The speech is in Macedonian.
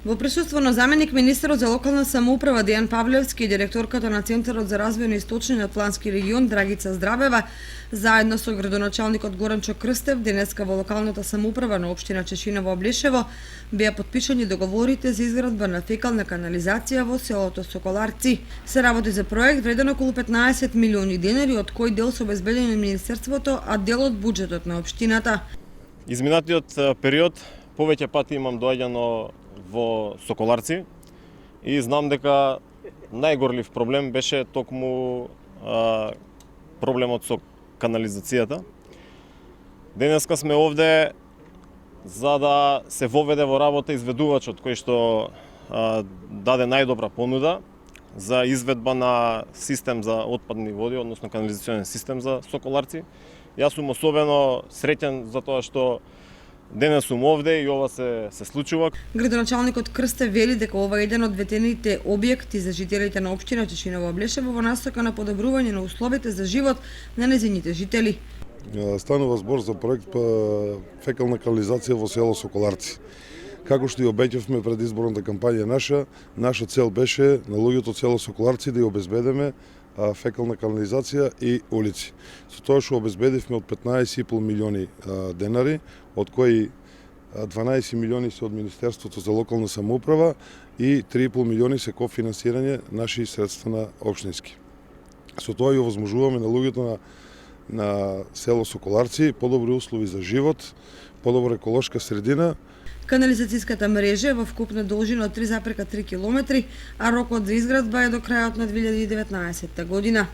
Во присуство на заменик министерот за локална самоуправа Дејан Павлевски и директорката на Центарот за развој на Источниот Атлантски регион Драгица Здравева, заедно со градоначалникот Горанчо Крстев, денеска во локалната самоуправа на општина Чешиново Облешево беа потпишани договорите за изградба на фекална канализација во селото Соколарци. Се работи за проект вреден околу 15 милиони денари, од кој дел се обезбедени на министерството, а дел од буџетот на општината. Изминатиот период повеќе пати имам доаѓано во Соколарци и знам дека најгорлив проблем беше токму проблемот со канализацијата. Денеска сме овде за да се воведе во работа изведувачот кој што даде најдобра понуда за изведба на систем за отпадни води, односно канализационен систем за Соколарци. Јас сум особено среќен за тоа што денес сум овде и ова се случува. Градоначалникот Крстев вели дека ова е еден од ветените објекти за жителите на општина Чешиново Облешево во насока на подобрување на условите за живот на нејзините жители. Станува збор за проект фекална канализација во село Соколарци. Како што и обеќавме пред изборната кампања наша цел беше на луѓето од село Соколарци да ја обезбедиме фекална канализација и улици. Со тоа што обезбедивме од 15,5 милиони денари, од кои 12 милиони се од Министерството за локална самоуправа и 3,5 милиони се кофинансирање наши средства на општински. Со тоа ја овозможуваме на луѓето на село Соколарци подобри услови за живот, подобра еколошка средина. Канализацијската мрежа е во вкупна должина од 3,3 километри, а рокот за изградба е до крајот на 2019 година.